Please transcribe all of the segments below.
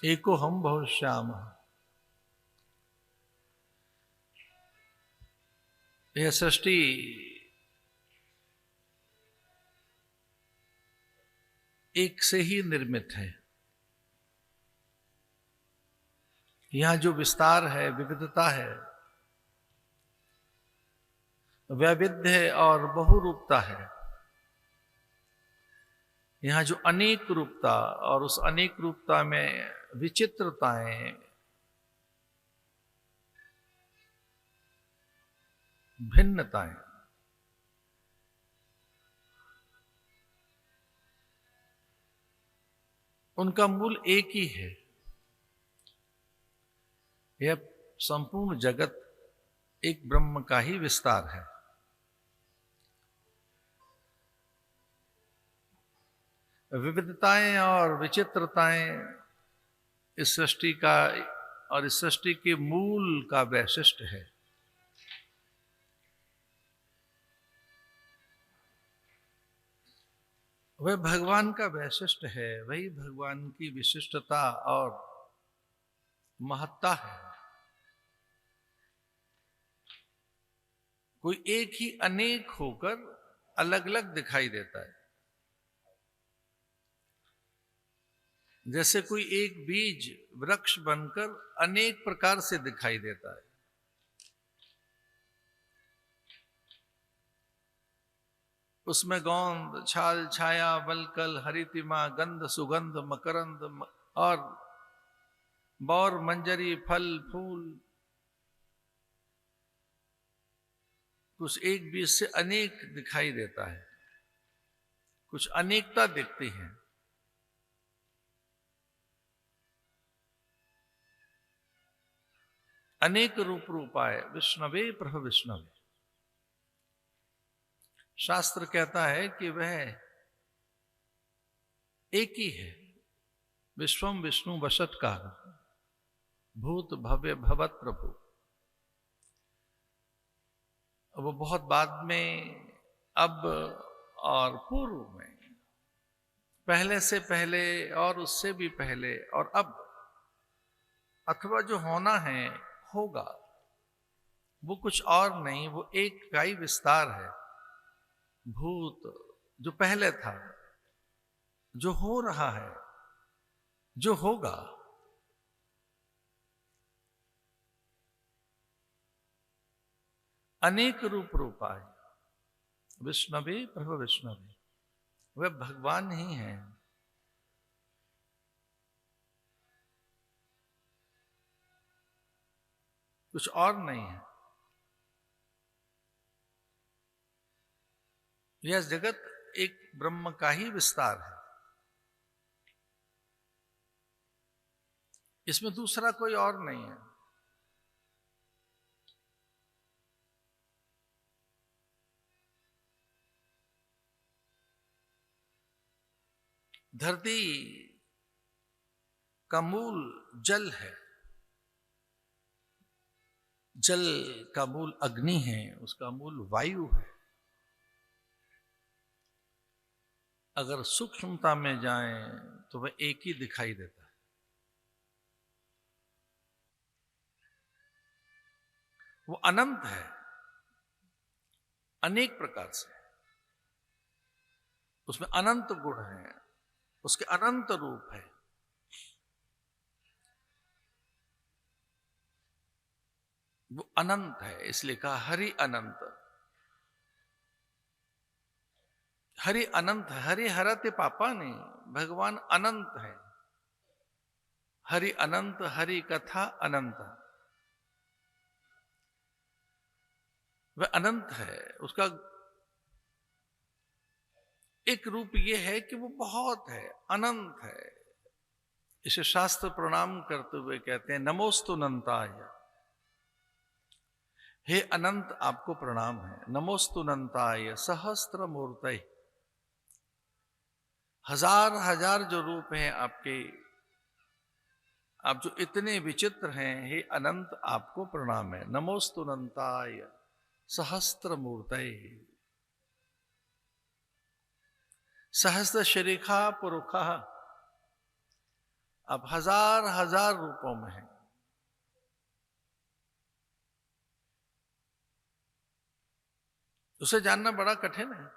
एको हम बहु श्याम। यह सृष्टि एक से ही निर्मित है। यहां जो विस्तार है, विविधता है, वैविध्य और बहुरूपता है, यहां जो अनेक रूपता और उस अनेक रूपता में विचित्रताएं, भिन्नताएं, उनका मूल एक ही है। यह संपूर्ण जगत एक ब्रह्म का ही विस्तार है। विविधताएं और विचित्रताएं इस सृष्टि का और इस सृष्टि के मूल का वैशिष्ट्य है। वह भगवान का वैशिष्ट्य है, वही भगवान की विशिष्टता और महत्ता है। कोई एक ही अनेक होकर अलग अलग दिखाई देता है। जैसे कोई एक बीज वृक्ष बनकर अनेक प्रकार से दिखाई देता है। उसमें गौंद, छाल, छाया, वलकल, हरितिमा, गंध, सुगंध, मकरंद और बौर, मंजरी, फल, फूल, कुछ एक बीज से अनेक दिखाई देता है। कुछ अनेकता दिखती है। अनेक रूप रूपाय विष्णवे प्रभ विष्णवे। शास्त्र कहता है कि वह एक ही है। विश्वम विष्णु वशत्कार, भूत भव्य भवत प्रभु। वो बहुत बाद में, अब और पूर्व में, पहले से पहले और उससे भी पहले और अब, अथवा जो होना है होगा, वो कुछ और नहीं, वो एक का ही विस्तार है। भूत जो पहले था, जो हो रहा है, जो होगा, अनेक रूप रूपाय विष्णवे प्रभु विष्णवे। वह भगवान ही है। कुछ और नहीं है। यह जगत एक ब्रह्म का ही विस्तार है। इसमें दूसरा कोई और नहीं है। धरती का मूल जल है, जल का मूल अग्नि है, उसका मूल वायु है। अगर सूक्ष्मता में जाएं तो वह एक ही दिखाई देता है। वो अनंत है, अनेक प्रकार से। उसमें अनंत गुण हैं, उसके अनंत रूप है। वो अनंत है, इसलिए कहा हरि अनंत। हरि अनंत है। हरि हरते पापा नहीं, भगवान अनंत है। हरि अनंत, हरि कथा अनंत। वह अनंत है। उसका एक रूप यह है कि वो बहुत है, अनंत है। इसे शास्त्र प्रणाम करते हुए कहते हैं नमोस्तु अनंताय। हे अनंत, आपको प्रणाम है। नमोस्तु अनंताय सहस्त्र मूर्तये। हजार हजार जो रूप हैं आपके, आप जो इतने विचित्र हैं, हे अनंत, आपको प्रणाम है। नमोस्तु अनंताय सहस्त्र मूर्तये। सहस्र शिरीखा पुरुखा। अब हजार हजार रूपों में है। उसे जानना बड़ा कठिन है।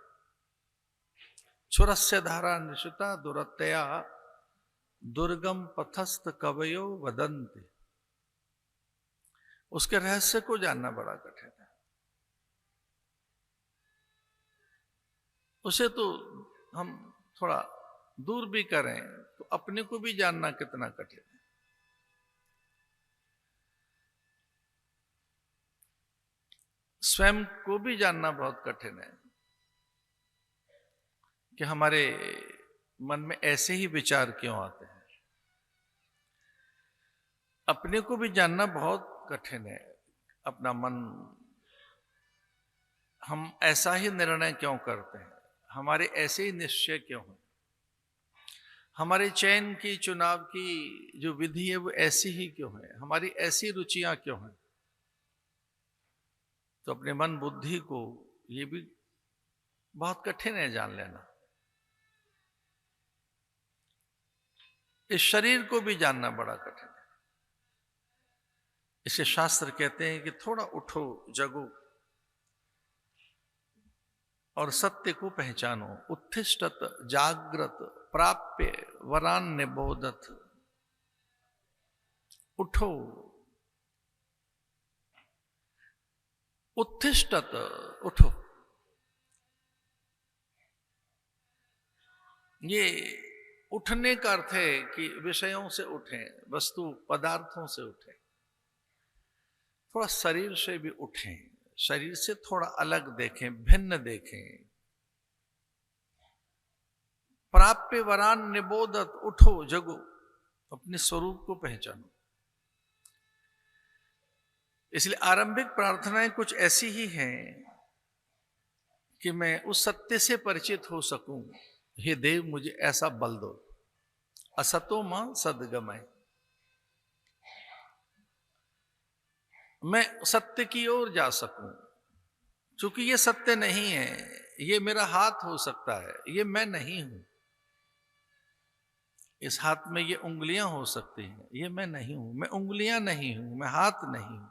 छुरस्य धारा निश्चिता दुरतया दुर्गम पथस्थ कवयो वदन्ति। उसके रहस्य को जानना बड़ा कठिन है। उसे तो हम थोड़ा दूर भी करें तो अपने को भी जानना कितना कठिन है। स्वयं को भी जानना बहुत कठिन है कि हमारे मन में ऐसे ही विचार क्यों आते हैं। अपने को भी जानना बहुत कठिन है। अपना मन, हम ऐसा ही निर्णय क्यों करते हैं, हमारे ऐसे ही निश्चय क्यों हैं, हमारे चयन की, चुनाव की जो विधि है वो ऐसी ही क्यों है, हमारी ऐसी रुचियां क्यों हैं। तो अपने मन बुद्धि को ये भी बहुत कठिन है जान लेना। इस शरीर को भी जानना बड़ा कठिन है। इसे शास्त्र कहते हैं कि थोड़ा उठो, जगो और सत्य को पहचानो। उत्तिष्ठत जागृत प्राप्य वरान निबोधत। उठो, उत्तिष्ठत, उठो। ये उठने का अर्थ है कि विषयों से उठें, वस्तु पदार्थों से उठें, थोड़ा शरीर से भी उठें, शरीर से थोड़ा अलग देखें, भिन्न देखें। प्राप्य वरान निबोधत, उठो, जगो, अपने स्वरूप को पहचानो। इसलिए आरंभिक प्रार्थनाएं कुछ ऐसी ही हैं कि मैं उस सत्य से परिचित हो सकूं। हे देव, मुझे ऐसा बल दो। असतो मां सद्गमय, मैं सत्य की ओर जा सकूं। क्योंकि ये सत्य नहीं है, ये मेरा हाथ हो सकता है, ये मैं नहीं हूं। इस हाथ में ये उंगलियां हो सकती हैं, ये मैं नहीं हूं। मैं उंगलियां नहीं हूं, मैं हाथ नहीं हूं,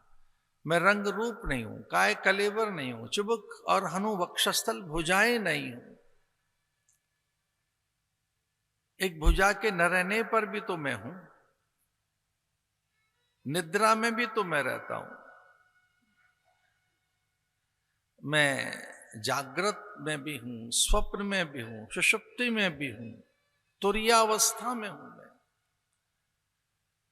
मैं रंग रूप नहीं हूं, काय कलेवर नहीं हूं, चुबुक और हनु वक्षस्थल भुजाएं नहीं हूं। एक भुजा के न रहने पर भी तो मैं हूं, निद्रा में भी तो मैं रहता हूं, मैं जागृत में भी हूं, स्वप्न में भी हूं, सुषुप्ति में भी हूं, तुरीयावस्था में हूं।